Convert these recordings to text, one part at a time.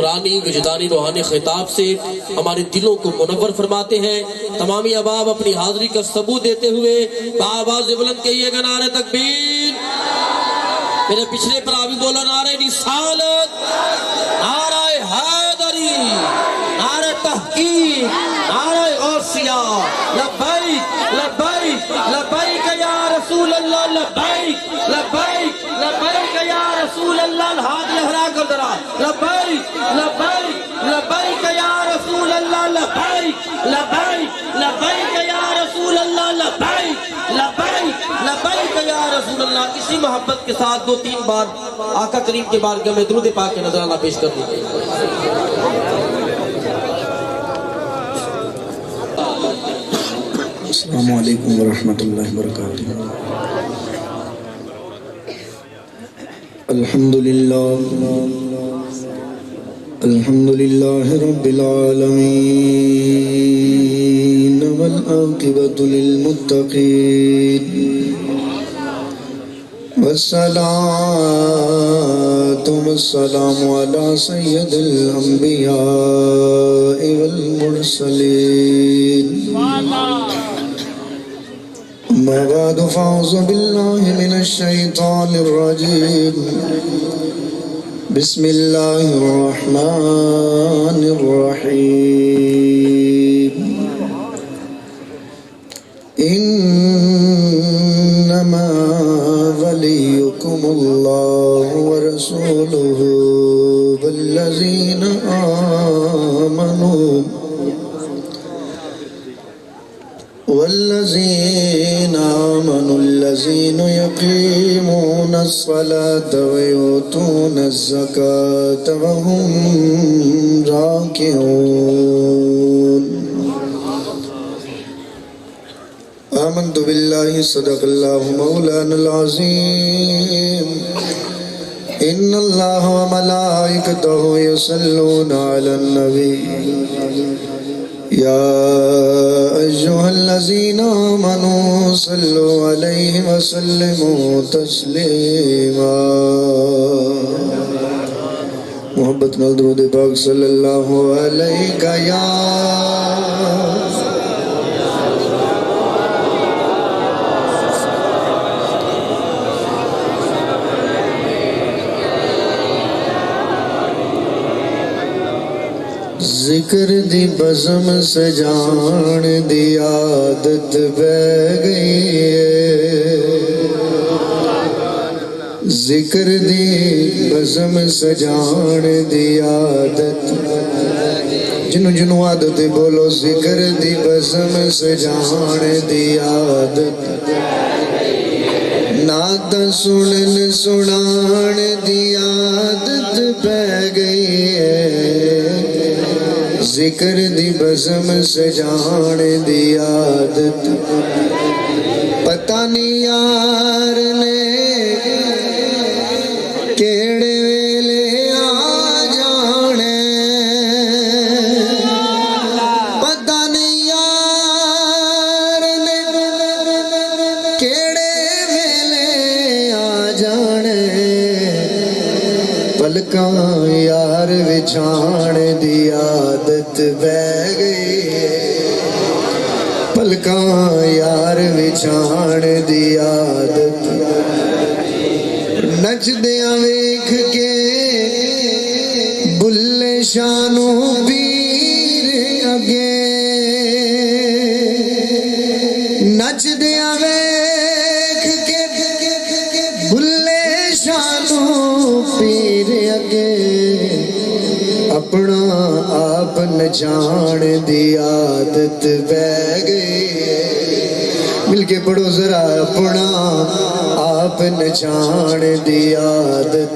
قرآنی وجدانی روحانی خطاب سے ہمارے دلوں کو منور فرماتے ہیں۔ تمامی احباب اپنی حاضری کا ثبوت دیتے ہوئے بآواز بلند کہیے گا نعرہ تکبیر۔ میرے پچھلے پر آبی بولا نعرہ رسالت، نعرہ حیدری، نعرہ تحقیق، نعرہ غوثیہ، لبیک لبیک لبیک یا رسول اللہ، لبیک لبیک لبیک یا رسول اللہ۔ ہاتھ لہرا کر ذرا لبیک لبیک لبیک یا رسول اللہ، لبیک لبیک لبیک یا رسول اللہ، لبیک لبیک لبیک یا رسول اللہ۔ اسی محبت کے ساتھ 2-3 بار آقا کریم کے بارگاہ میں درود پاک کے نذرانہ پیش کر دیجیے۔ السلام علیکم ورحمۃ اللہ وبرکاتہ۔ الحمدللہ رب العالمین والعاقبۃ للمتقین والصلاة والسلام علی سید الانبیاء والمرسلین۔ اما بعد فاعوذ باللہ من الشیطان الرجیم، بسم اللہ الرحمن الرحیم۔ انما ولیکم اللہ ورسولہ والذین آمنوا الذين يقيمون الصلاة ويؤتون الزكاة وهم راكعون۔ آمنت بالله صدق الله مولانا العظيم، إن الله وملائكته يصلون على النبي يا أيها الذين آمنوا صلوا عليه وسلموا تسليما۔ محبت نال درود پاک صلی اللہ علیہ یا ذکر دی بزم سجان دی عادت بہ گئی ہے، ذکر دی بزم سجان دی عادت، جنوں عادت بولو، ذکر دی بزم سجان دی عادت، نعت سنن سنان دی عادت بہ گئی ہے، ذکر دی بزم سجان دی عادت، پتہ نہیں یار نے کیڑے ویلے آ جانے، پتہ نہیں یار نے کیڑے ویلے آ جانے، پلکاں یار وچھان دی عادت بہ گئی، پلکاں یار وچھان دی عادت، نچدیاں ویکھ کے بلے شانوں پیر اگے، نچدیاں ویکھ کے بلے شانوں پیر اگے، اپنا آپ نچان دی عادت بہ گئی، مل کے پڑھو ذرا، اپنا آپ نچان دی عادت،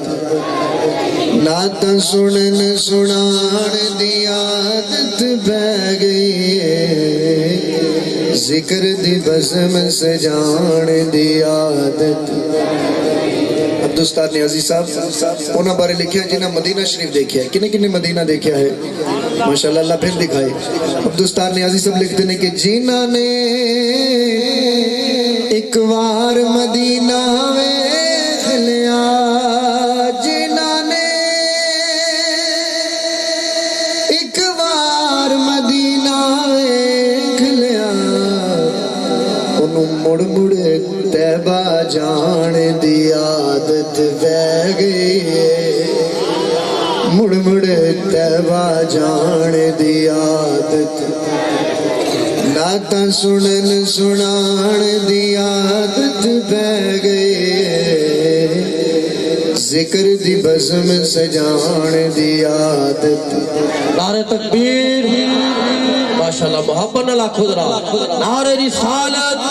نعت سنن سنان دی عادت بہ گئی، ذکر دی بزم سجان دی عادت۔ عبدالستار نیازی صاحب انہاں بارے لکھیا جنہاں مدینہ شریف دیکھیا ہے، کنے کنے مدینہ دیکھیا ہے؟ ماشاءاللہ، اللہ پھر دکھائے۔ عبدالستار نیازی صاحب لکھتے ہیں کہ جنہاں نے ایک وار مدینہ ویکھ لیا، جنہاں نے مڑ مڑ تیبہ جان دی عادت بہ گئی ہے مڑ مڑ تیبہ جان دی عادت نعتاں سنن سنان دی عادت بہ گئی ذکر دی بزم سجان دی عادت نعرہ تکبیر ماشاءاللہ محبت نہ لاکھو ذرا نعرہ رسالت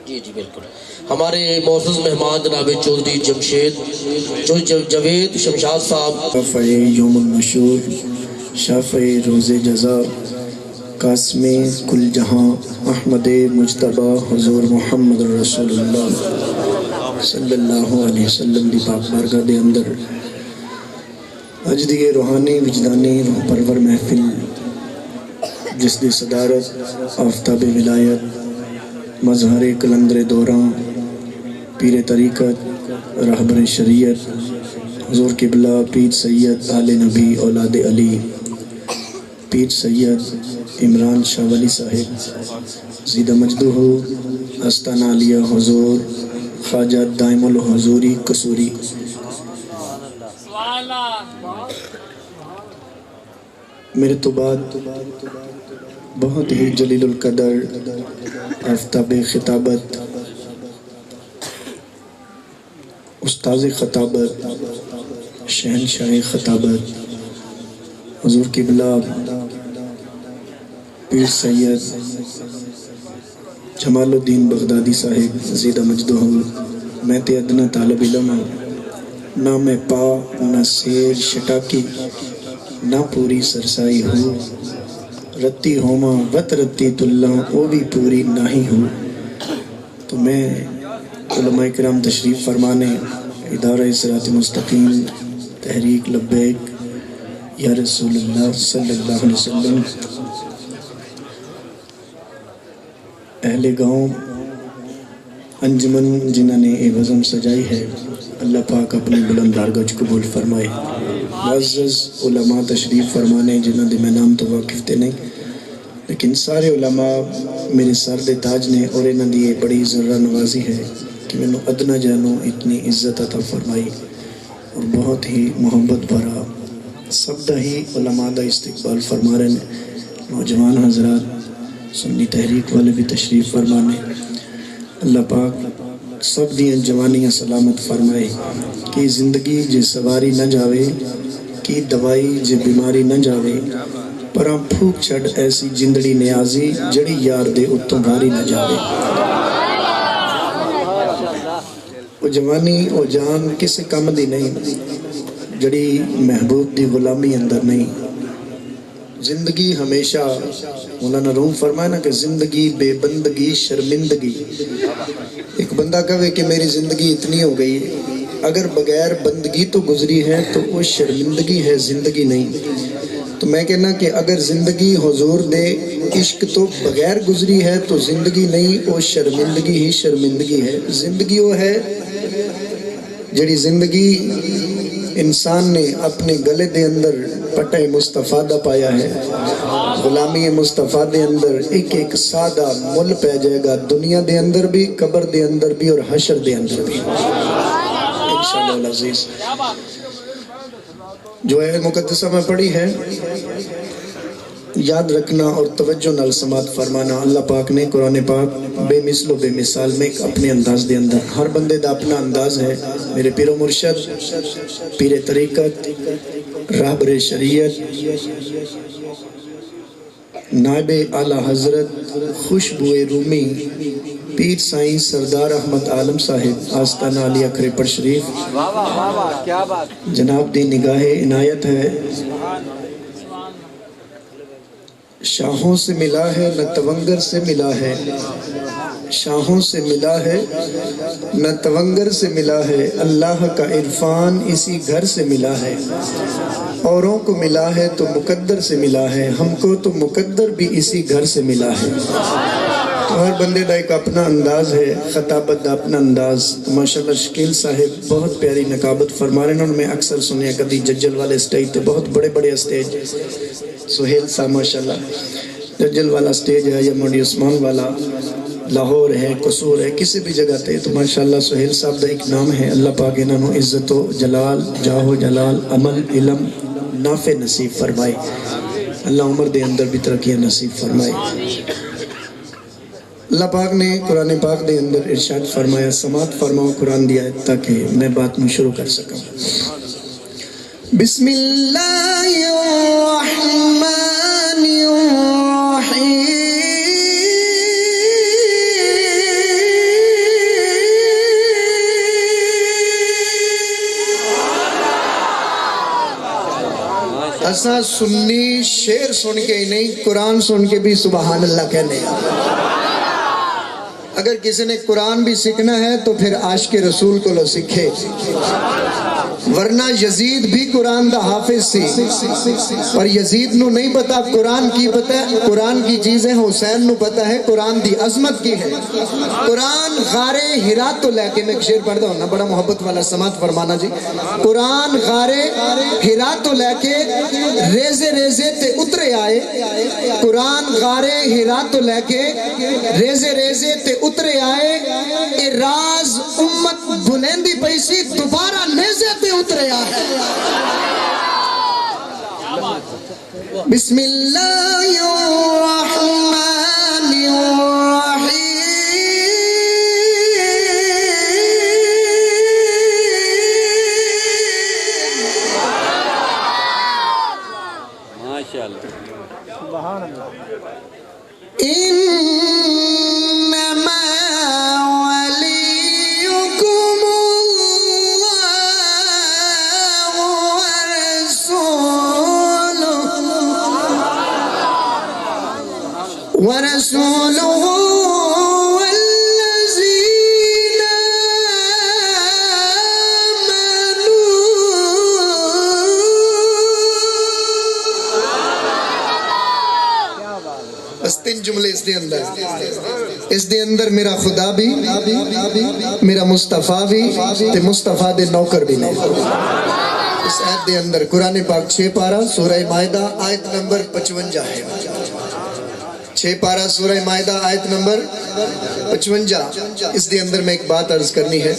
جی جی بالکل ہمارے معزز مہمان جناب چودھری جوید شمشاد صاحب شفع یوم المشور شفع روز جزا قاسم کل جہاں احمد مجتبہ حضور محمد رسول اللہ صلی اللہ علیہ وسلم دی پاک بارگاہ دے اندر اج دی روحانی وجدانی روح پرور محفل جس دی صدارت آفتاب ولایت مظہر کلندر دوراں پیر طریقت رہبر شریعت حضور قبلہ پیر سید آل نبی اولاد علی پیر سید عمران شاہ ولی صاحب زیدہ مجدہ استانہ علیہ حضور خواجہ دائم الحضوری قصوری میرے تو بعد بہت ہی جلیل القدر آفتاب خطابت استاذ خطابت شہنشاہ خطابت حضور قبلہ پیر سید جمال الدین بغدادی صاحب زیدہ مجدہ میں تے ادنا طالب علم ہوں نہ میں پا نہ سیر شٹاکی نہ پوری سرسائی ہوں رتی ہوما وط رتی تلّہ وہ بھی پوری نہ ہی ہوں تو میں علماء کرام تشریف فرمانے ادارہ صراط مستقیم تحریک لبیک یا رسول اللہ صلی اللہ علیہ وسلم اہل گاؤں انجمن جنہوں نے یہ وزم سجائی ہے اللہ پاک اپنے بلند بارگاہ قبول فرمائے معزز علماء تشریف فرمانے جنہوں نے میں نام تو واقف تے نہیں لیکن سارے علماء میرے سر دے تاج نے اور انہوں نے یہ بڑی ذرہ نوازی ہے کہ میں نے ادنا جانوں اتنی عزت عطا فرمائی اور بہت ہی محبت بھرا سب دا ہی علماء دا استقبال فرما رہے ہیں نوجوان حضرات سنی تحریک والے بھی تشریف فرمانے اللہ پاک سب دیاں جوانیاں سلامت فرمائے کہ زندگی جے سواری نہ جاوے کی دوائی جے بیماری نہ جاوے پراں پھوک چھڑ ایسی جندڑی نیازی جڑی یار دے اتوں بھاری نہ جاوے وہ جوانی وہ جان کسی کم دی نہیں جڑی محبوب دی غلامی اندر نہیں زندگی ہمیشہ مولانا روم فرمائے نا کہ زندگی بے بندگی شرمندگی ایک بندہ کہے کہ میری زندگی اتنی ہو گئی اگر بغیر بندگی تو گزری ہے تو وہ شرمندگی ہے زندگی نہیں تو میں کہنا کہ اگر زندگی حضور دے عشق تو بغیر گزری ہے تو زندگی نہیں وہ شرمندگی ہی شرمندگی ہے زندگی وہ ہے جڑی زندگی انسان نے اپنے گلے دے اندر پٹے مصطفیٰ دا پایا ہے غلامی مصطفیٰ دے اندر ایک ایک سادہ مل پہ جائے گا دنیا دے اندر بھی قبر دے اندر بھی اور حشر دے اندر بھی انشاءاللہ العزیز جو ہے مقدسہ میں پڑھی ہے یاد رکھنا اور توجہ نال سماعت فرمانا اللہ پاک نے قرآن پاک بے مثل و بے مثال میں اپنے انداز دے اندر ہر بندے دا اپنا انداز ہے میرے پیر و مرشد پیر طریقت رہبر شریعت نائب اعلی حضرت خوشبوئے رومی پیر سائیں سردار احمد عالم صاحب آستانہ علی اکھرے پر شریف جناب دی نگاہ عنایت ہے شاہوں سے ملا ہے نہ تونگر سے ملا ہے شاہوں سے ملا ہے نہ تونگر سے ملا ہے اللہ کا عرفان اسی گھر سے ملا ہے اوروں کو ملا ہے تو مقدر سے ملا ہے ہم کو تو مقدر بھی اسی گھر سے ملا ہے تو ہر بندے دا ایک اپنا انداز ہے، خطابت دا اپنا انداز. ماشاءاللہ شکیل صاحب بہت پیاری نقابت فرما رہے ہیں. انہوں نے میں اکثر سنیا کبھی ججل والے اسٹیج تے بہت بڑے بڑے اسٹیج. سہیل صاحب ماشاءاللہ ججل والا اسٹیج ہے یا موڈی عثمان والا لاہور ہے، قصور ہے، کسی بھی جگہ تے. تو ماشاءاللہ سہیل صاحب دا ایک نام ہے. اللہ پاک انہوں نے عزت و جلال، جاہ و جلال، عمل، علم نافع نصیب فرمائے. اللہ عمر دے اندر بھی ترقیہ نصیب فرمائے. اللہ پاک نے قرآن پاک دے اندر ارشاد فرمایا، سماعت فرماؤ قرآن دی آیت تاکہ میں بات میں شروع کر سکوں. بسم اللہ الرحمن الرحیم. ایسا سنی شعر سن کے ہی نہیں، قرآن سن کے بھی سبحان اللہ کہنے ہیں. اگر کسی نے قرآن بھی سیکھنا ہے تو پھر عاشق رسول کو لو سکھے، ورنہ یزید بھی قرآن دا حافظ سی، اور یزید نو نہیں پتا قرآن کی پتا ہے، قرآن کی چیزیں حسین نو پتا ہے قرآن دی عظمت کی ہے. قرآن غار ہرا تو لے کے، میں ایک شعر پڑھتا ہوں نا بڑا محبت والا، سماعت فرمانا جی. قرآن غار ہرا تو لے کے ریزے ریزے تے اترے آئے. قرآن غار ہرا تو لے کے ریزے ریزے تے اترے آئے. اے راز امت بلندی پیسی دوبارہ نیزے تے اترے آئے. بسم اللہ الرحمن الرحیم. ماشاءاللہ سبحان اللہ. انما وليكم الله ورسوله والذين آمنوا. بس 3 جملے اس دے اندر میرا خدا بھی، میرا مصطفیٰ بھی تے مصطفیٰ دے نوکر بھی نہیں. اس آیت دے اندر قرآن پاک 6 پارہ سورہ مائدہ آیت نمبر 55 ہے. 6 پارہ سورہ مائدہ آیت نمبر 55. اس دے اندر میں ایک بات عرض کرنی ہے،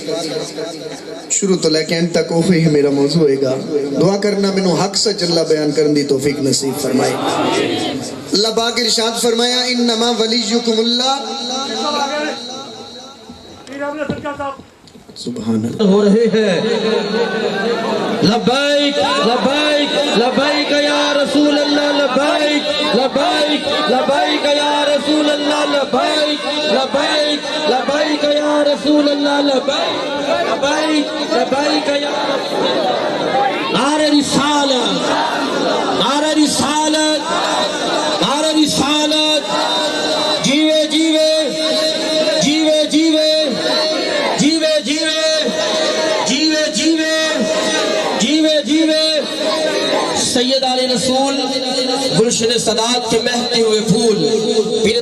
شروع تو لے کے اینڈ تک وہی میرا موضوع ہوئے گا. دعا کرنا مینوں حق سچ اللہ بیان کرن دی توفیق نصیب فرمائے. اللہ پاک ارشاد فرمایا، انما ولیکم اللہ. سبحان اللہ. ہو رہے ہیں لبیک لبیک لبیک یا رسول اللہ، لبیک لبیک لبیک یا رسول اللہ، لبیک لبیک لبیک یا رسول اللہ، لبیک لبیک لبیک یا رسول اللہ. نعرہ رسالت، نعرہ رسالت، نعرہ رسالت. جیوے جیوے جیوے جیوے جیوے جیوے جیوے جیوے جیوے جیوے سید علی رسول گلشن صداقت کے مہکتے ہوئے پھول. پیر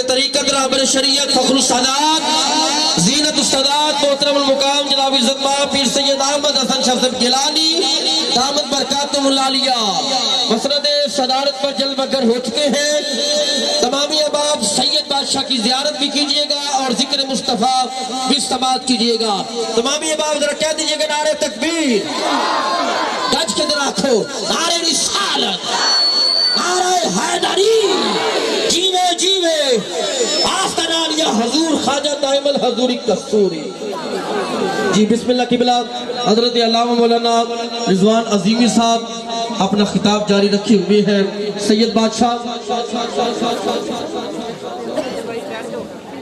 طریقت رہبر شریعت فخر السادات زینت السادات محترم المقام جناب عزت مآب پیر سید احمد حسن شاہ صاحب گیلانی دامت برکاتہم العالیہ مسند صدارت پر جلوہ گر ہو چکے ہیں. تمامی احباب سید بادشاہ کی زیارت بھی کیجئے گا اور ذکر مصطفیٰ بھی سماعت کیجئے گا. تمامی احباب ذرا کہہ دیجئے گا نعرہ تکبیر، گج کے در آنکھو، نعرہ رسالت، نعرہ حیدری. جیوے جیوے آفتان عالیہ حضور خواجہ دائم الحضوری کستوری. جی بسم اللہ قبلہ. حضرت علامہ مولانا رضوان عظیمی صاحب اپنا خطاب جاری رکھے ہوئے ہیں. سید بادشاہ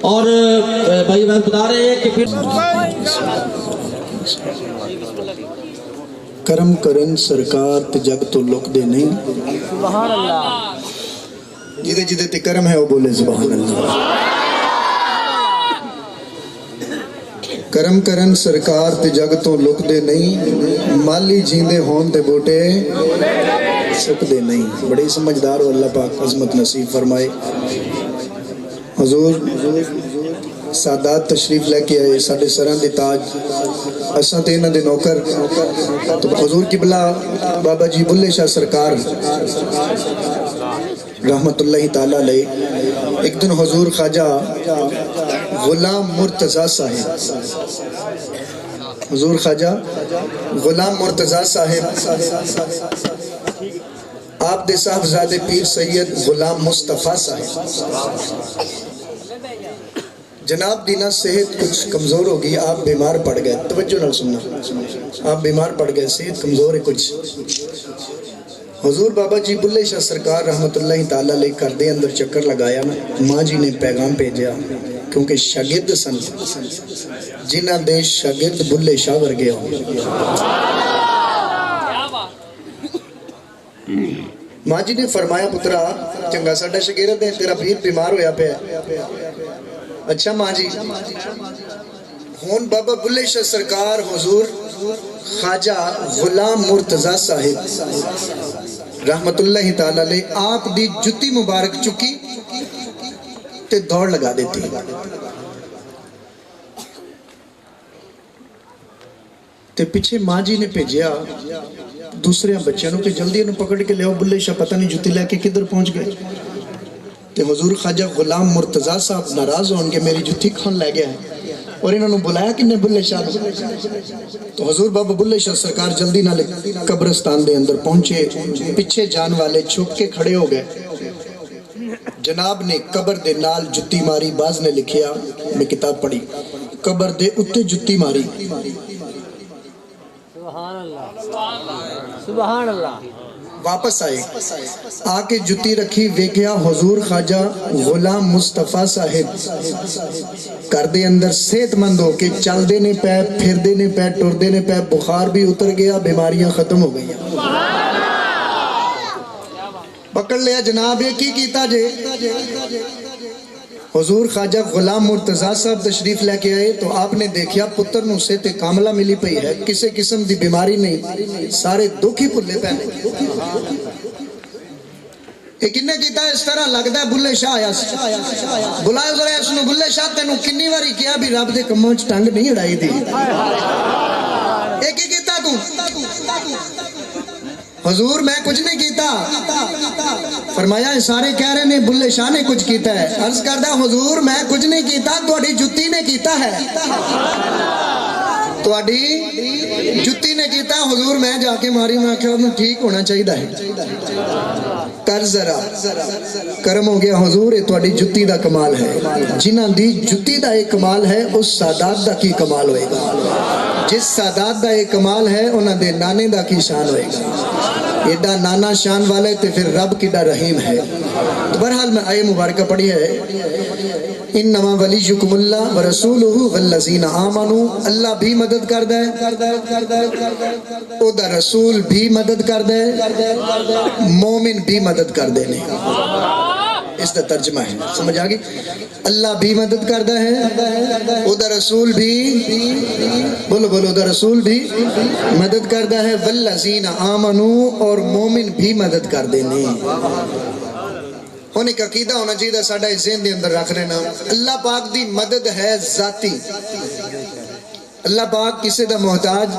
اور بھائی بہن بتا رہے ہیں کہ پھر کرم کرن سرکار تے جگ تو لک دے نہیں. سبحان اللہ. جدے جدے تے کرم ہے وہ بولے سبحان اللہ. کرم کرن سرکار تے جگ تو لکدے نہیں، مالی جیندے ہون تے بوٹے سکدے نہیں۔ بڑے سمجھدار ہو، اللہ پاک عظمت نصیب فرمائے۔ حضور سادات تشریف لے کے آئے، ساڑھے سران دی تاج، اساں تے انہاں دے نوکر۔ تو حضور قبلہ بابا جی بلے شاہ سرکار رحمت اللہ تعالیٰ علیہ، ایک دن حضور خواجہ غلام مرتضیٰ صاحب، حضور خواجہ غلام مرتضیٰ صاحب آپ دے صاحبزادے پیر سید غلام مصطفیٰ صاحب، جناب دینا صحت کچھ کمزور ہوگی، آپ بیمار پڑ گئے، توجہ نہ سننا، آپ بیمار پڑ گئے، صحت کمزور ہے کچھ۔ حضور بابا جی بلے شاہ سرکار رحمت اللہ تعالیٰ علیہ کردے اندر چکر لگایا نا، ماں جی نے پیغام بھیجا، کیونکہ شاگرد سن جنہ دے شاگرد بلے شاہ ورگے ہوں۔ ماں جی نے فرمایا پترا چنگا ساڈا شاگرد ہے، تیرا پیر بیمار ہویا پیا۔ اچھا ماں جی، ہون بابا بلے شاہ سرکار حضور خواجہ غلام مرتضیٰ صاحب رحمت اللہ تعالیٰ علیہ آپ دی جتی مبارک چکی تے دوڑ لگا دیتی۔ تے پیچھے ماں جی نے بھیجیا دوسرے بچوں کہ جلدی انہوں پکڑ کے لے آؤ، بلے شاہ پتہ نہیں جتی لے کے کدھر پہنچ گئے۔ تے حضور خواجہ غلام مرتضیٰ صاحب ناراض ہوں کہ میری جتی کھان لے گیا ہے، اور انہوں نے بلایا کہ نے بلے شاہ۔ تو حضور بابا بلے شاہ سرکار جلدی نہ قبرستان دے اندر پہنچے، پیچھے جان والے چھپ کے کھڑے ہو گئے۔ جناب نے قبر دے نال جتی ماری، باز نے لکھیا، میں کتاب پڑھی، قبر دے اتے جتی ماری۔ سبحان اللہ، سبحان اللہ۔ واپس آئے، آ کے جتی رکھی، ویکھیا حضور خواجہ غلام مصطفیٰ صاحب کردے اندر صحت مند ہو کے چل دینے پہ، پھر دینے پہ، ٹر دینے پہ، بخار بھی اتر گیا، بیماریاں ختم ہو گئی۔ پکڑ لیا جناب، یہ کی کیتا جے؟ حضور خواجہ غلام مرتضیٰ صاحب تشریف لے کے آئے تو آپ نے دیکھیا پتر نو صحت کاملہ ملی پئی ہے، کسے قسم دی بیماری نہیں، سارے دکھ ہی بھلے پہنے۔ ایک انہیں کیتا اس طرح لگتا ہے بلے شاہ آیا سی، بلائے ذرا اس نے، بلے شاہ تینوں کنی واری کیا بھی رب دے کماں چ ٹنگ نہیں اڑائی دی۔ ایک ہی کیتا تو حضور میں کچھ نہیں کیتا، فرمایا سارے کہہ رہے نے بلے شاہ نے کچھ کیتا ہے، عرض کردہ حضور میں کچھ نہیں کیتا، تہاڈی جتی نے کیتا ہے، تہاڈی جتی نے کیتا۔ حضور میں جا کے ماری، میں کہا انہوں ٹھیک ہونا چاہیے ہے، کر ذرا کرم ہو گیا حضور، یہ تہاڈی جتی دا کمال ہے، جنہاں دی جتی دا ایک کمال ہے اس سادات دا کی کمال ہوئے گا، جس سادات دا ایک کمال ہے انہاں دے نانے دا کی شان ہوئے گا، ایڈا نانا شان والے تے پھر رب کیڈا رحیم ہے۔ تو بہرحال میں آیے مبارکہ پڑھی ہے، انما ولیکم اللہ ورسولہ والذین آمنوا، اللہ بھی مدد کر دے، او دا رسول بھی مدد کر دے، مومن بھی مدد کر دے۔ اس دا ترجمہ ہے، سمجھ آگئی؟ اللہ بھی مدد کرتا ہے، او دا رسول بھی، بولو بولو، دا رسول بھی مدد کرتا ہے، والذین آمنوا، اور مومن بھی مدد کر دینے۔ ہونے کا عقیدہ ہونا چاہیے ساڑھا اس ذہن دے اندر رکھ لینا، اللہ پاک دی مدد ہے ذاتی، اللہ پاک کسے دا محتاج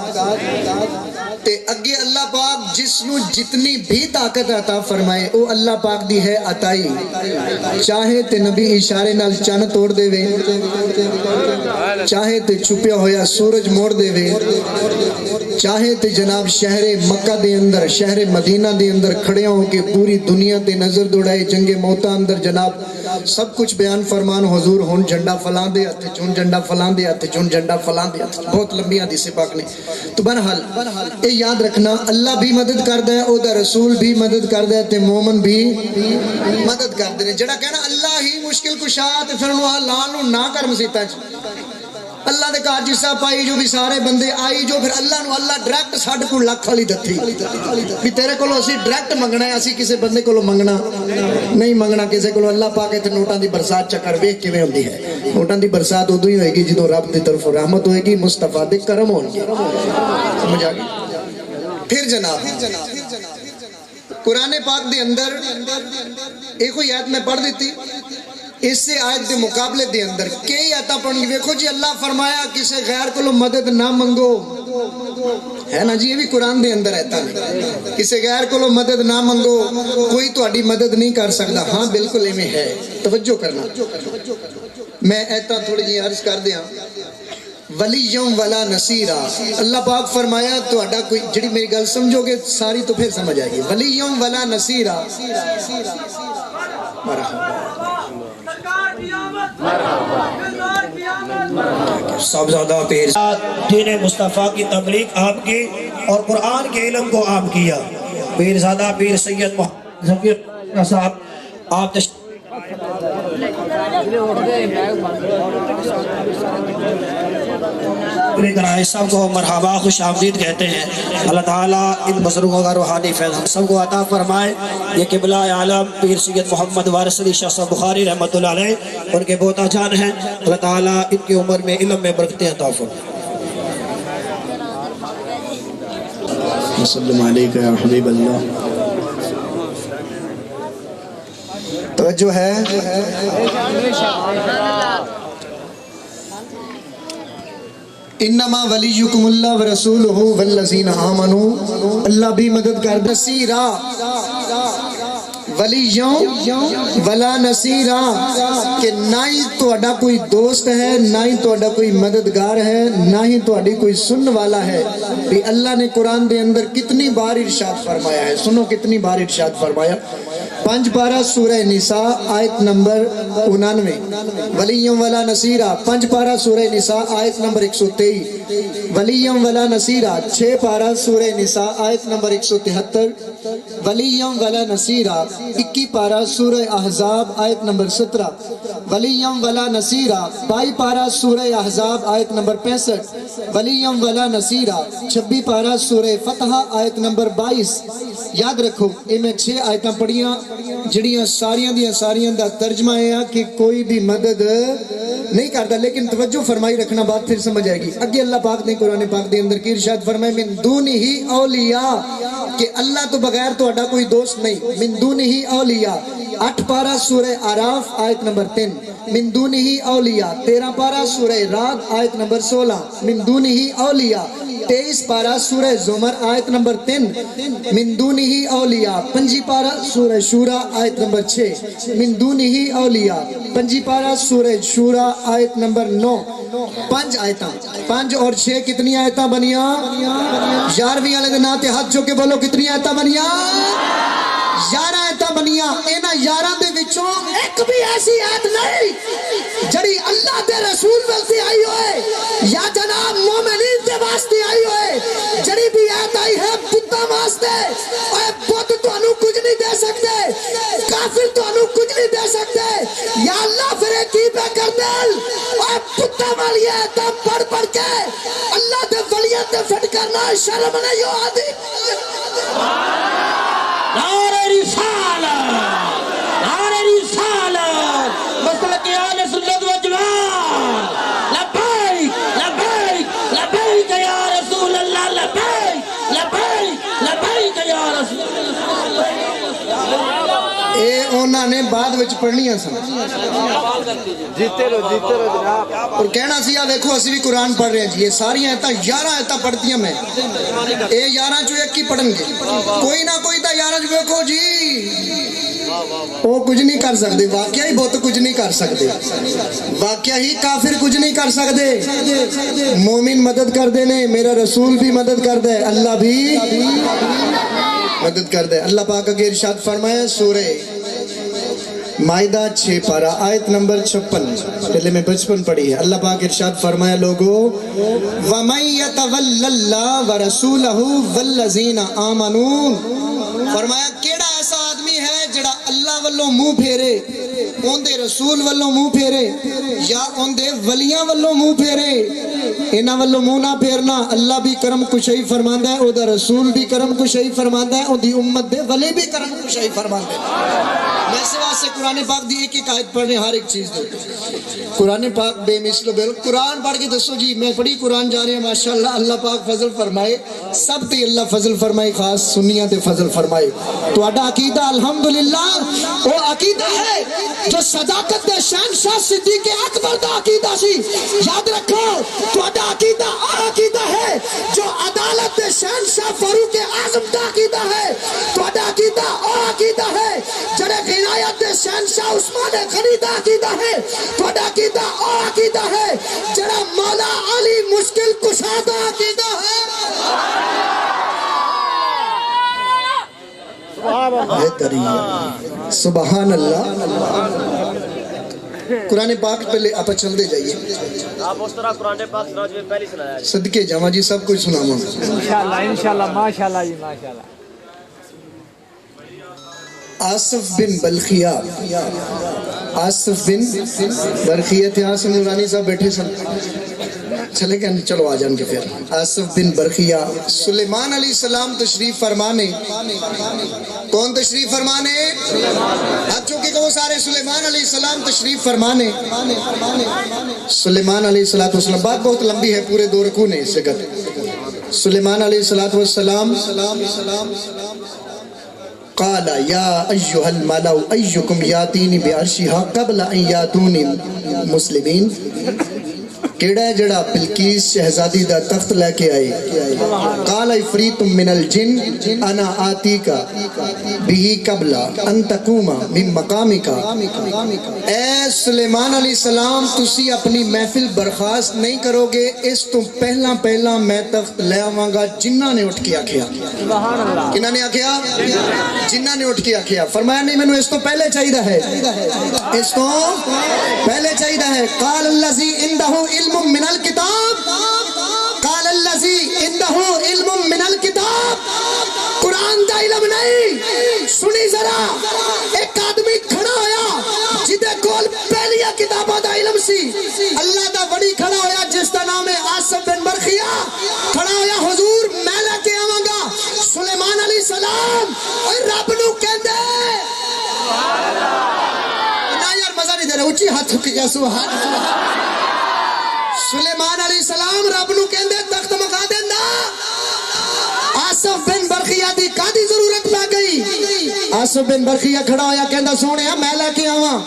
تے اگے اللہ پاک جس نو جتنی بھی طاقت عطا فرمائے او اللہ پاک دی ہے عطائی، چاہے تے نبی اشارے نال چن توڑ دے وے، چاہے تے چھپیا ہویا سورج موڑ دے وے، چاہے تے جناب شہر مکہ دے اندر، شہر مدینہ دے اندر کھڑے ہوں کہ پوری دنیا تے نظر دوڑائے، جنگ موتا اندر جناب سب کچھ بیان فرمان حضور، ہون جھنڈا فلان دے ہاتھ چون جھنڈا فلان دے ہاتھ چون جھنڈا فلان دے ہاتھ، بہت لمبی حدیث پاک نے۔ تو بہرحال اے یاد رکھنا، اللہ بھی مدد کردا ہے، او دا رسول بھی مدد کردا ہے تے مومن بھی مدد کردے نے۔ جڑا کہنا اللہ ہی مشکل کشا تے پھر انہوں لان نو نہ کر مسیتاں چ، اللہ دے گھر جسا پائی جو بھی سارے بندے آئی جو پھر اللہ نو اللہ ڈائریکٹ ساڈے کول لکھ والی دتی بھی تیرے کولوں اسی ڈائریکٹ منگنا ہے، اسی کسے بندے کولوں منگنا نہیں منگنا کسے کولوں۔ اللہ پاک تے نوٹاں دی برسات چکر ویکھ کیویں ہوندی ہے، نوٹاں دی برسات ادوں ہی ہوئے گی جدوں رب دی طرف رحمت ہوئے گی، مصطفیٰ دے کرم ہون گے، سمجھ آ گئی۔ پھر جناب قرآن پاک دے اندر ایک کوئی آیت میں پڑھ دیتی، اس سے آیت دے مقابلے دے اندر کئی آیتاں پڑھن گی۔ دیکھو جی اللہ فرمایا کسی غیر کو مدد نہ منگو، ہے نا جی، یہ بھی قرآن دے اندر آیتاں نہیں، کسی غیر کو مدد نہ منگو، کوئی تہاڈی مدد نہیں کر سکتا۔ ہاں بالکل ایویں ہے، توجہ کرنا۔ میں آیتاں تھوڑی جی عرض کر دیاں۔ ولیّم ولا نصیرا، اللہ پاک فرمایا تہاڈا کوئی، جڑی میری گل سمجھو گے ساری تو پھر سمجھ آئے گی۔ ولیّم ولا نصیرا، صاحبزادہ پیر دین مصطفیٰ کی تبلیغ آپ کی اور قرآن کے علم کو آپ کیا۔ پیرزادہ پیر سید محمد ظفر صاحب آپ سب کو مرحبا خوش آمدید کہتے ہیں۔ اللہ تعالیٰ ان بزرگوں کا روحانی فیض ہم سب کو عطا فرمائے۔ یہ قبلہ عالم پیر سید محمد وارث علی شاہ صاحب بخاری رحمۃ اللہ علیہ ان کے بہتا جان ہیں، اللہ تعالیٰ ان کی عمر میں علم میں برکتیں عطا فرمائے۔ وسلم علیکہ یا حبیب اللہ۔ توجہ ہے، انما ولیکم اللہ ورسولہ والذین آمنوا، اللہ بھی مدد کر نصیرا، ولیوں ولا نصیرا، کہ نہ ہی تہاڈا کوئی دوست ہے، نہ ہی تہاڈا کوئی مددگار ہے، نہ ہی تہاڈی کوئی سنن والا ہے۔ بھی اللہ نے قرآن دے اندر کتنی بار ارشاد فرمایا ہے، سنو کتنی بار ارشاد فرمایا۔ 5 پارہ سورہ نساء آیت نمبر 99، ولیوں ولا نصیرا۔ 5 پارہ سورہ نساء آیت نمبر 123، ولیوں ولا نصیرا۔ 6 پارہ سورہ نساء آیت نمبر 173، ولیوں ولا نصیرا۔ 21 پارہ سورہ احزاب آیت نمبر 17، ولیوں ولا نصیرا۔ 22 پارہ سورہ احزاب آیت نمبر 65، ولیوں ولا نصیرا۔ 26 پارہ سورہ فتح آیت نمبر 22۔ یاد رکھو یہ میں 6 آیتاں پڑھیاں جڑیاں ساریاں دا ترجمہ ہے کہ کوئی بھی مدد نہیں کرتا، لیکن توجہ فرمائی رکھنا، بات پھر سمجھ آئے گی۔ اگے اللہ پاک نے قرآن پاک دے اندر کی ارشاد فرمائے من دونہ اولیاء، کہ اللہ تو بغیر تہاڈا کوئی دوست نہیں، من دونہ اولیاء۔ 8 پارہ سورہ اعراف آیت نمبر 3، من دونہ اولیاء۔ 13 پارہ سورہ رعد آیت نمبر 16، من دونہ اولیاء۔ 23 پارہ سورہ زمر آیت نمبر 3، من دونہ اولیاء۔ 5 پارہ سورہ شورا آیت نمبر 6، من دونہ اولیاء۔ 5 پارہ سورہ شورا آیت نمبر 9۔ 5 آیتاں، 5 اور 6 کتنی آیتاں بنیاں؟ 11ویں والے دے نام تے ہاتھ چوکے بولو کتنی آیتاں بنیاں؟ 11 آیتاں بنیاں۔ انہاں 11 دے وچوں ایک بھی ایسی آیت نہیں جڑی اللہ دے رسول واسطے آئی ہوئے یا جناب مومنین دے واسطے آئی ہوئے۔ جڑی بھی آیت آئی ہے بتاں واسطے، اے بت تانوں کچھ نہیں دے سکتے، کافر تانوں کچھ نہیں دے سکتے۔ یا اللہ پھر کی پہ کر دے، اے بتاں والی آیتاں پڑھ کے اللہ دے ولیاں تے فٹ کرنا شرم نہیں آتی۔ نعرہ رسالت، نعرہ رسالت، مسلک اہل سنت و جماعت، لبیک لبیک لبیک یا رسول اللہ، لبیک لبیک لبیک یا رسول اللہ۔ اے انہوں نے بعد وچ پڑھنیاں سن، جیتے رہو جناب، اور کہنا سی دیکھو اسی بھی قرآن پڑھ رہے ہیں جی، یہ ساری آیتاں 11 آیتاں پڑھتی ہیں میں، اے 11 چو ایک ہی پڑھن گے، کوئی نہ کوئی تا 11 چو دیکھو جی وہ کچھ نہیں کر سکتے، واقعی بہت کچھ نہیں کر سکتے، واقعی کافر کچھ نہیں کر سکتے۔ مومن مدد کر دینے، میرا رسول بھی مدد کر دے، اللہ بھی مدد کر دے۔ اللہ پاک کے ارشاد فرمایا سورہ مائدہ 6 پارہ آیت نمبر 56، پہلے میں 55 پڑھی ہے۔ اللہ پاک ارشاد فرمایا لوگو وَمَن يَتَوَلَّ اللَّهَ وَرَسُولَهُ وَالَّذِينَ آمَنُوا، فرمایا کیڑا ایسا آدمی ہے جڑا اللہ والوں منہ پھیرے اوندے رسول والوں منہ پھیرے یا اوندے ولیاں والوں منہ پھیرے، انہاں والوں منہ نہ پھیرنا۔ اللہ بھی کرم کشائی فرماندا ہے، او دا رسول بھی کرم کشائی فرماندا ہے، او دی امت دے ولی بھی کرم کشائی فرماندے ہیں۔ ویسے واسطے قرآن پاک دی ایک آیت پڑھنے ہر ایک چیز دے، قرآن پاک بے مثل و بے، قرآن پڑھ کے دسو جی میں پڑھی قرآن جا رہے ہیں ماشاءاللہ، اللہ پاک فضل فرمائے، سب تے اللہ فضل فرمائے، خاص سنیاں تے فضل فرمائے۔ تو اڈا عقیدہ الحمدللہ وہ عقیدہ ہے جو صداقت دے شہنشاہ صدیق اکبر دا عقیدہ سی، یاد رکھو تو اڈا عقیدہ عقیدہ ہے جو عدالت دے شہنشاہ فاروق اعظم دا عقیدہ ہے، تو اڈا عقیدہ عقیدہ ہے جڑے عنایت دے شہنشاہ عثمان غنی دا عقیدہ ہے، تو اڈا عقیدہ عقیدہ ہے جڑا مولا علی مشکل کشا دا عقیدہ ہے۔ سبحان اللہ۔ قرآن پاک پہلے آپ چل دے جائیے، آپ اس طرح قرآن پاک سناؤ جو پہلی سنایا ہے۔ صدقے جاواں جی سب کچھ سناواں۔ انشاءاللہ ماشاءاللہ جی ماشاءاللہ۔ آصف بن بلخیہ، آصف بن برخیہ تھے، آصف نورانی صاحب بیٹھے سن، چلے گئے چلو آ جان کے پھر۔ آصف بن برخیہ سلیمان علیہ السلام تشریف فرمانے، کون تشریف فرمانے؟ ہاتھ چوکے کہ وہ سارے سلیمان علیہ السلام تشریف فرمانے۔ سلیمان علیہ السلام، بات بہت لمبی ہے، پورے 2 رکوع نے اس جگہ۔ سلیمان علیہ السلام قال یا ایہا الملأ ایکم یاتینی بعرشہا قبل ان یاتونی مسلمین، کیڑا ہے جڑا بلقیس شہزادی دا تخت لے کے آئے؟ قال عفریت من الجن انا آتیکا بھی قبل ان تقوم من مقامکا۔ اے سلیمان علیہ السلام تسی اپنی محفل برخاست نہیں کرو گے، اس تو پہلا میں تخت لے آواں گا۔ جنہ نے اٹھ کے آکھیا، کنہ نے آکھیا؟ جنہ نے اٹھ کے آکھیا، فرمایا نہیں مینوں اس تو پہلے چاہیدہ ہے، اس تو پہلے چاہیدہ ہے۔ قال الذی عندہ علم من الکتاب، قال الذی عندہ علم من الکتاب، قرآن دا علم نہیں، سنی ذرا، ایک آدمی کھڑا ہویا جدے کول پہلیا کتابہ دا علم سی، اللہ دا وڑی کھڑا ہویا جس دا نام ہے آصف بن برخیہ، کھڑا ہویا حضور میں لے کے آواں گا سلیمان علیہ السلام، اور رب نو کہندے نا یار مزہ نہیں دے رہا، اچھی ہاتھ کیا سبحان اللہ۔ سلیمان علیہ السلام رب نو کہندے تخت مکا دیندا، آصف بن برخیہ دی کادی ضرورت پہ گئی؟ آصف بن برخیہ کھڑا ہویا کہندا سونیا میں لے کے آواں،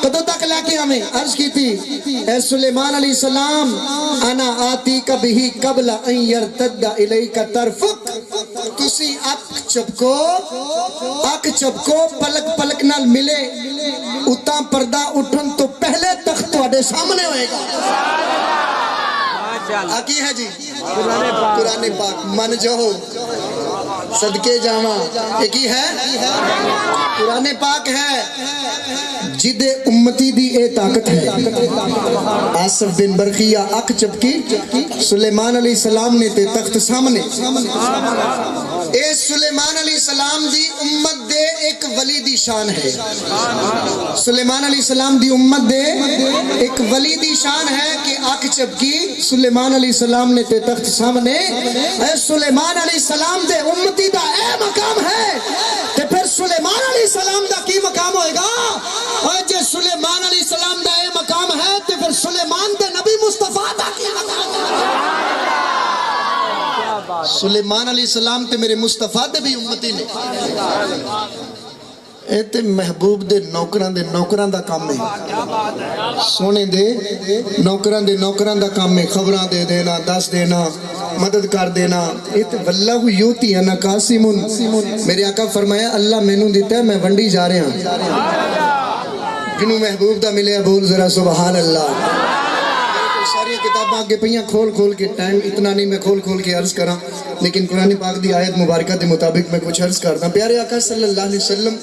کدوں تک لے کے آویں؟ عرض کی تھی اے سلیمان علیہ السلام انا آتی کبھی قبل ان یرتد الیک طرفک، تسی اک چپکو پلک پلک نال ملے اتاں پردہ اٹھن تو پہلے تخت تواڈے سامنے ہوئے گا۔ آکی ہے جی قرآن پاک، من جو صدقے جاواں ایک ہی ہے قرآن پاک ہے، جدے امتی دی اے طاقت ہے۔ آصف بن برخیہ اک چپکی، سلیمان علیہ السلام نے تے تخت سامنے، اے سلیمان علیہ السلام دی امت دے ایک ولی دی شان ہے، سلیمان علیہ السلام دی امت دے ایک ولی دی شان ہے کہ اک چپکی سلیمان علیہ السلام نے تے تخت سامنے، اے سلیمان علیہ السلام دے امتی دا اے مقام ہے، تے پھر سلیمان علیہ السلام دا کی مقام ہوئے گا؟ اور جے سلیمان علیہ السلام دا اے مقام ہے تے پھر سلیمان دے نبی مصطفیٰ دا کی مقام ہے؟ سلیمان علیہ السلام تے میرے مصطفیٰ دے بھی امتی نے، اے تے محبوب دے نوکران دا کام ہے، سونے دے نوکران دا کام ہے، خبراں دے دینا، دس دینا، مدد کر دینا، اے تے واللہ یوتی انا قاسم، میرے آقا فرمایا اللہ میں نوں دیتا ہے میں ونڈی جا رہے ہیں، جنہوں محبوب دا ملے بول ذرا سبحان اللہ۔ ساری کتاباں آگے پہیاں کھول کے، ٹائم اتنا نہیں میں کھول کے عرض کراں، لیکن قرآن پاک دی آیت مبارکہ دے مطابق میں کچھ عرض کرتا ہوں۔ پیارے آقا صلی اللہ علیہ وسلم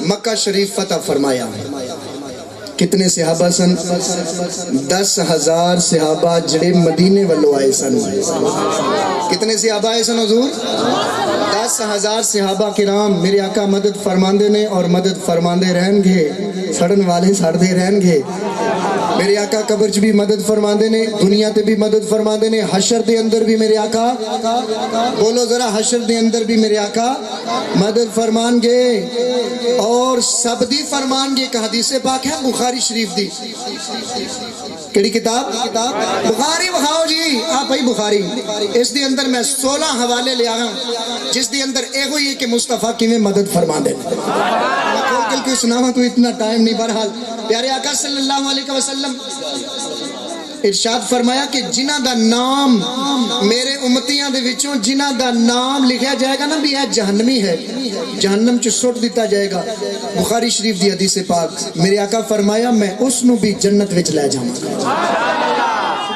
مکہ شریف فتح فرمایا، کتنے صحابہ سن؟ 10,000 صحابہ جڑے مدینے والوں آئے سن۔ کتنے صحابہ آئے سن حضور؟ 10 10,000 صحابہ کرام میرے آقا مدد فرماندے نے اور مدد فرماندے رہن گے، سڑن والے سڑدے رہن گے۔ میرے آقا قبر چ بھی مدد فرماندے نے، دنیا تے بھی مدد فرماندے نے، حشر دے اندر بھی میرے آقا، بولو ذرا، حشر دے اندر بھی میرے آقا مدد فرمان گے اور سب دی فرمان گے۔ ایک حدیث پاک ہے بخاری شریف دی، کیڑی کتاب؟ بخاری بخاؤ جی، آپ بھائی بخاری، اس دی اندر میں 16 حوالے لے آیا ہوں جس دی اندر اے ہوئی ہے کہ مصطفیٰ کیویں مدد فرما دے۔ کل کوئی سناواں تو اتنا ٹائم نہیں، بہرحال پیارے آقا صلی اللہ علیہ وسلم ارشاد فرمایا کہ جنہ دا نام میرے امتیاں دے وچوں جنہ دا نام لکھیا جائے گا نا بھی ہے جہنمی ہے، جہنم چ سٹ دیتا جائے گا۔ بخاری شریف دی حدیث پاک، میرے آقا فرمایا میں اس نو بھی جنت وچ لے جاواں گا۔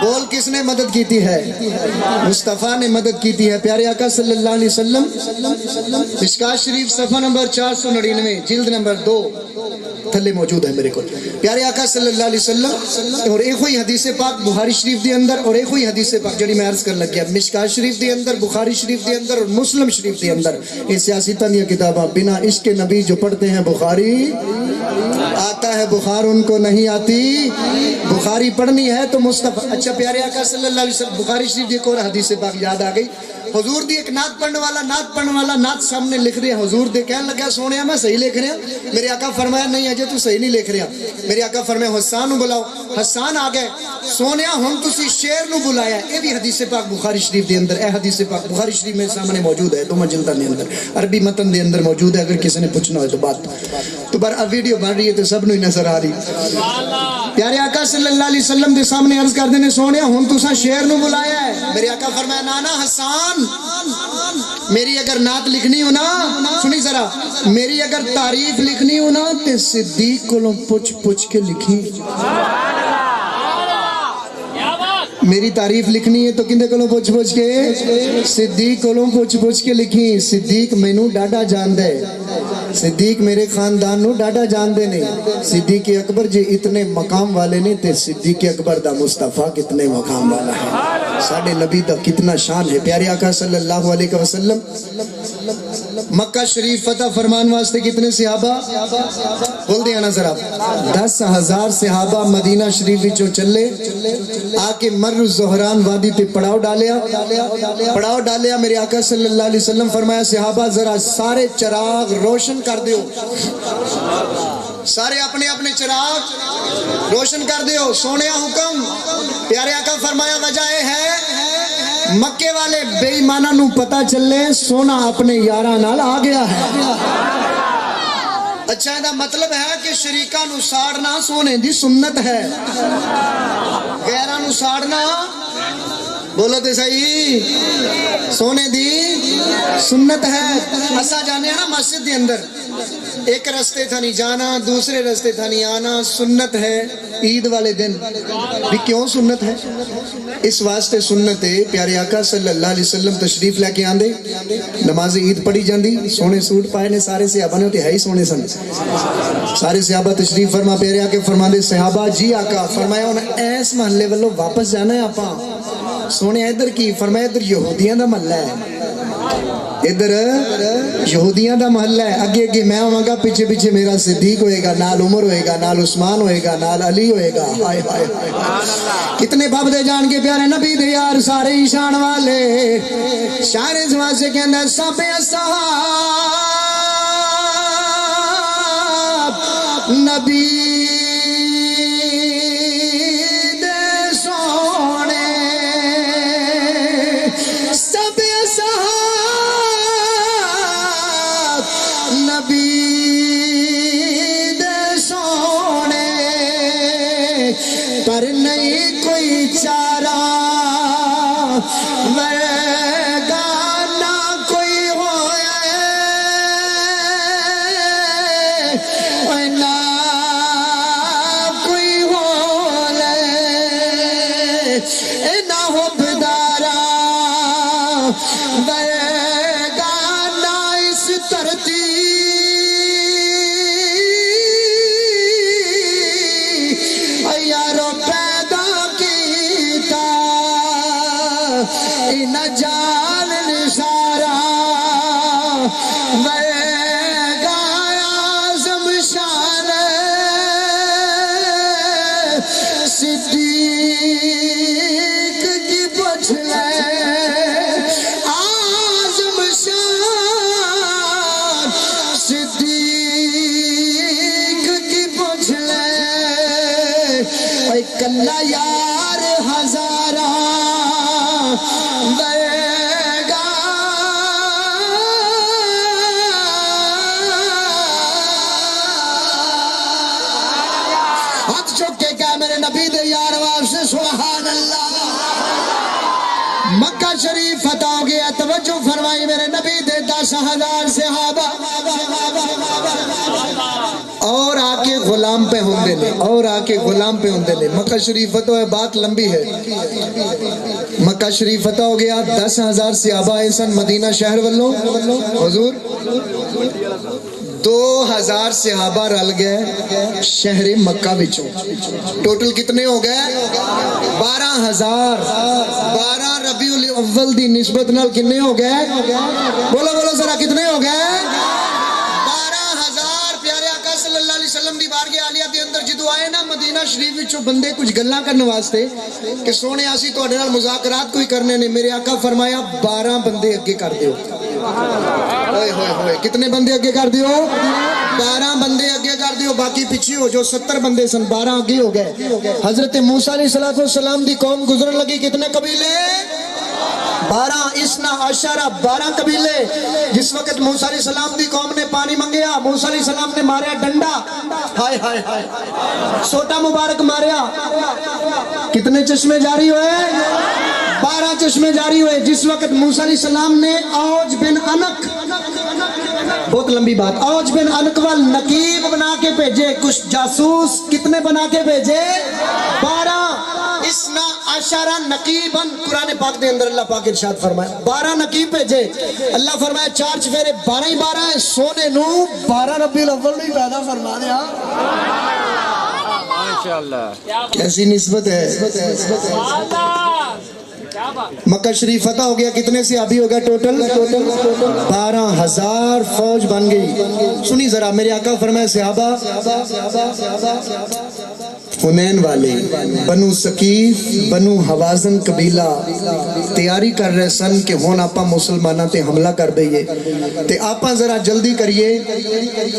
بول کس نے مدد کیتی ہے؟ مصطفیٰ نے مدد کیتی ہے۔ پیارے آقا صلی اللہ علیہ وسلم مشکات شریف صفحہ نمبر 499 جلد نمبر 2 تھلے موجود ہے میرے کو۔ پیارے آقا صلی اللہ علیہ وسلم اور ایک ہوئی حدیث پاک بخاری شریف دے اندر اور ایک ہوئی حدیث پاک جڑی میں عرض کر لگ گیا، مشکات شریف دے اندر، بخاری شریف دے اندر اور مسلم شریف دے اندر۔ یہ سیاستاں دی کتاباں بنا عشق نبی جو پڑھتے ہیں بخاری آتا ہے بخار ان کو نہیں آتی، بخاری پڑھنی ہے تو مصطفیٰ۔ اچھا پیارے آقا صلی اللہ علیہ وسلم بخاری شریف دی ایک اور حدیث پاک یاد آ گئی، حضور دی ایک نعت پڑھنے والا نعت سامنے لکھ رہے ہیں، حضور دے کہنے لگا سونیا میں صحیح لکھ رہا، میرے آقا فرمایا نہیں اجے تو صحیح نہیں لکھ رہا۔ میرے آقا فرمایا حسان نو بلاؤ، حسان آ گئے، سونیا ہن تسی شیر نو بلایا۔ اے بھی حدیث پاک بخاری شریف دے اندر، اے حدیث پاک بخاری شریف میرے سامنے موجود ہے، دوواں جلداں دے اندر، عربی متن دے اندر موجود ہے، اگر کسی نے پوچھنا ہو تو بات تو بر ویڈیو بن رہی ہے تو سب نو ہی نظر آ رہی۔ پیارے آقا صلی اللہ علیہ وسلم دے سامنے عرض کر دینے سونیا ہن تساں شیر نو بلایا ہے۔ میرے آقا فرمایا نانا حسان میری اگر نعت لکھنی ہو نا، سنی ذرا، میری اگر تعریف لکھنی ہو نا تے صدیق کولوں پوچھ کے لکھی۔ میری تعریف لکھنی ہے تو کندے کولوں پوچھ کے؟ صدیق کولوں پوچھ کے لکھی۔ صدیق مینوں ڈاڈا جاندے، صدیق میرے خاندان نو ڈاڈا جاندے نے۔ صدیق اکبر جی اتنے مقام والے نے تے صدیق اکبر دا مصطفیٰ کتنے مقام والا ہے، ساڈے نبی دا کتنا شان ہے۔ پیارے آقا صلی اللہ علیہ وسلم مکہ شریف فتح فرمان واسطے کتنے صحابہ؟ بول دیا نا ذرا، 10,000 صحابہ مدینہ شریف وچوں چلے، آ کے مر زہران وادی تے پڑاؤ ڈالیا۔ میرے آقا صلی اللہ علیہ وسلم فرمایا صحابہ ذرا سارے چراغ روشن کر دیو، سارے اپنے اپنے چراغ روشن کر دیو، سونے حکم۔ پیارے آقا فرمایا وجہ ہے مکے والے بے ایمانہ نو پتہ چلے سونا اپنے یاراں نال آ گیا ہے۔ اچھا یہ مطلب ہے کہ شریکاں نو ساڑنا سونے دی سنت ہے، غیراں نو ساڑنا بولو تے صحیح سونے دی سنت ہے۔ اسا جانے ہیں نا مسجد دے اندر ایک رستے تھا نہیں جانا، دوسرے رستے تھا نہیں آنا، سنت ہے عید والے دن بھی۔ کیوں سنت ہے؟ اس واسطے سنت ہے پیارے آقا صلی اللہ علیہ وسلم تشریف لے کے آندے، نماز عید پڑھی جاندی، سونے سوٹ پائے نے سارے صحابہ نے، تے ہے ہی سونے سن، سارے صحابہ تشریف فرما۔ پیارے آقا فرماندے صحابہ جی آقا، فرمایا ہن ایس محلے والوں واپس جانا ہے آپاں۔ سونے ادھر کی؟ فرمایا ادھر یہودیاں دا محلہ ہے، ادھر یہودیاں دا محلہ ہے، اگے اگے میں آواں گا، پیچھے پیچھے میرا صدیق ہوئے گا، نال عمر ہوئے گا، نال عثمان ہوئے گا، نال علی ہوئے گا۔ ہائے ہائے ہائے کتنے باب دے جان کے پیارے نبی دے یار سارے ہی شان والے، شاعر اس واسطے کہندا سب اصحاب نبی پر نہیں کوئی چارہ مرگا نہ کوئی ہوئے نہ کوئی ہو لے نہ ہو بدارا مرگا نہ اس ترتیب کلا یار ہزارہ دے گا ہاتھ چک کے کہا میرے نبی دے یار واسطے سبحان اللہ مکہ شریف فتح ہو گیا توجہ فرمائی میرے نبی دے 10,000 صحابہ اور آکے غلام پہ ہوندے لے اور آکے غلام پہ ہوندے لے مکہ شریف فتح ہے بات لمبی ہے مکہ شریف فتح ہو گیا 10,000 صحابہ ایسن مدینہ شہر والوں حضور 2,000 صحابہ رل گئے شہر مکہ وچوں ٹوٹل کتنے ہو گئے 12,000 12 ربیع الاول دی نسبت نال کتنے ہو گئے بولو بولو ذرا کتنے ہو گئے 12,000 پیارے آقا صلی اللہ علیہ وسلم دی بارگاہ عالیہ دے اندر جدو آئے نا مدینہ شریف وچوں بندے کچھ گلاں کرنے واسطے کہ سونے اسی تواڈے نال مذاکرات کوئی کرنے نے میرے آقا فرمایا 12 بندے اگے کر دیو ہوئے ہوئے ہوئے کتنے بندے اگے کر دیو 12 بندے اگے کر دیو باقی پیچھے ہو جو 70 بندے سن 12 اگے ہو گئے حضرت موسیٰ علیہ السلام دی قوم گزرن لگی کتنے قبیلے 12 اسنا عشرہ 12 قبیلے جس وقت موسیٰ علیہ السلام دی قوم نے پانی منگیا موسیٰ علیہ السلام نے ماریا ڈنڈا ہائے ہائے ہائے سوٹا مبارک ماریا کتنے چشمے جاری ہوئے 12 چشمے جاری ہوئے جس وقت موسیٰ علیہ السلام نے اوج بن انق بہت لمبی بات اوج بن انق وال نقیب بنا کے بھیجے کچھ جاسوس کتنے بنا کے بھیجے 12 اسنا عشرہ نقیباً قرآن پاک دے اندر اللہ پاک ارشاد فرمایا 12 نقیب بھیجے اللہ فرمایا 4 چفیرے 12 ہی 12 ہیں سونے نو 12 ربیع الاول نہیں پیدا فرما دیا کیسی نسبت ہے مکہ شریف فتح ہو گیا کتنے صحابی ہو گیا ٹوٹل 12,000 فوج بن گئی سنی ذرا میرے آقا فرمائے صحابہ حنین والے بنو ثقیف بنو حوازن قبیلہ تیاری کر رہے سن کہ ہون آپا مسلمانہ تے حملہ کر دئیے تے آپا ذرا جلدی کریے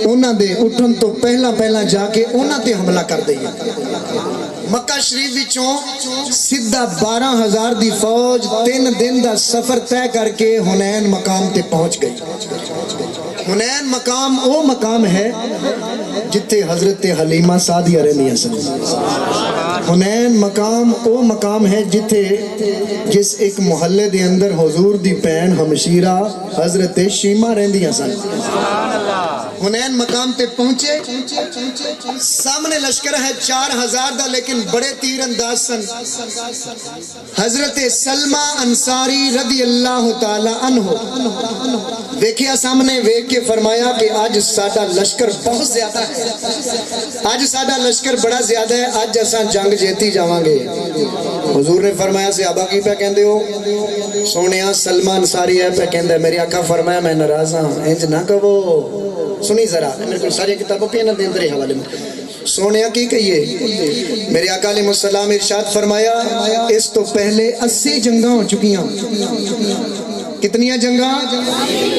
انہاں دے اٹھن تو پہلا جا کے انہاں تے حملہ کر دئیے مکہ شریف وچوں سدھا 12,000 دی فوج 3 دن دا سفر طے کر کے حنین مقام تے پہنچ گئی حنین مقام وہ مقام ہے جتے حضرت حلیمہ سعدیہ رہنی سن حنین مقام وہ مقام ہے جتے جس ایک محلے دے اندر حضور دی بہن ہمشیرہ حضرت شیمہ رہندی سن حنین مقام تے پہنچے سامنے لشکر ہے 4,000 دا لیکن بڑے تیر انداز سن حضرت سلمہ انصاری رضی اللہ تعالی عنہ دیکھیا سامنے ویک کے فرمایا کہ آج ساڈا لشکر بہت زیادہ ہے آج ساڈا لشکر بڑا زیادہ ہے آج اساں جنگ جیتی جاواں گے حضور نے فرمایا صحابہ کی پہ کہندے ہو سونیا سلمہ انصاری ہے پہ کہندے میری آقا فرمایا میں ناراض ہاں انج نہ کہو سنی ذرا میرے کو ساری کتابوں پہ نہ دیں درے حوالے میں سونیا کی کہیے میرے آقا علیہ السلام ارشاد فرمایا اس تو پہلے 80 جنگاں ہو چکیاں کتنیاں جنگاں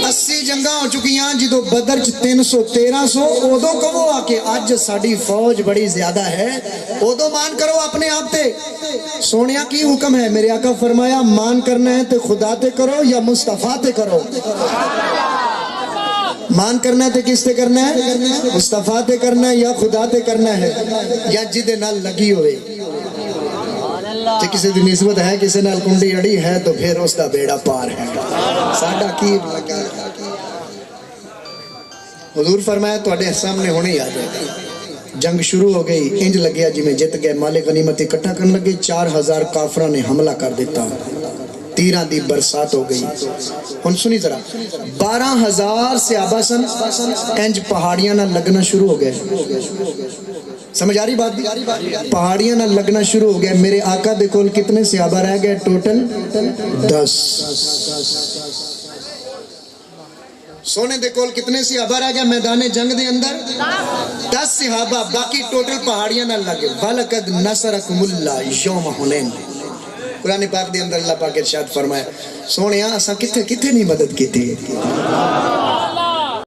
80 جنگاں ہو چکیاں جدو بدر 300 اودو کہو آکے آج ساڑی فوج بڑی زیادہ ہے اودو مان کرو اپنے آپ تے سونیا کی حکم ہے میرے آقا فرمایا مان کرنا ہے تے خدا تے کرو یا مصطفیٰ تے کرو مان کرنا ہے تے کس تے کرنا ہے مصطفیٰ تے کرنا ہے یا خدا تے کرنا ہے یا جدے نال لگی ہوئے کہ کسی دی نسبت ہے کسی نال کنڈی اڑی ہے تو پھر اس دا بیڑا پار ہے ساڑھا کی لگا حضور فرمایا تو اڈے سامنے ہونے آ جائے جنگ شروع ہو گئی انج لگیا جی میں جت گئے مال غنیمت اکٹھا کرنے لگے 4,000 کافرہ نے حملہ کر دیتا تیرہ دی برسات ہو گئی ہن سنی ذرا 12,000 صحابہ سن انج پہاڑیاں نہ لگنا شروع ہو گئے سمجھ آ رہی بات پہاڑیاں نہ لگنا شروع ہو گئے میرے آقا دے کول کتنے صحابہ رہ گئے ٹوٹل 10 سونے دے کول کتنے صحابہ رہ گئے میدان جنگ دے اندر 10 صحابہ باقی ٹوٹل پہاڑیاں نہ لگے وَلَقَدْ نَصَرَكُمُ اللَّهُ يَوْمَ حُنَيْنٍ قرآن پاک دے اندر اللہ پاک ارشاد فرمایا سونیا اساں کتھے نہیں مدد کی تھی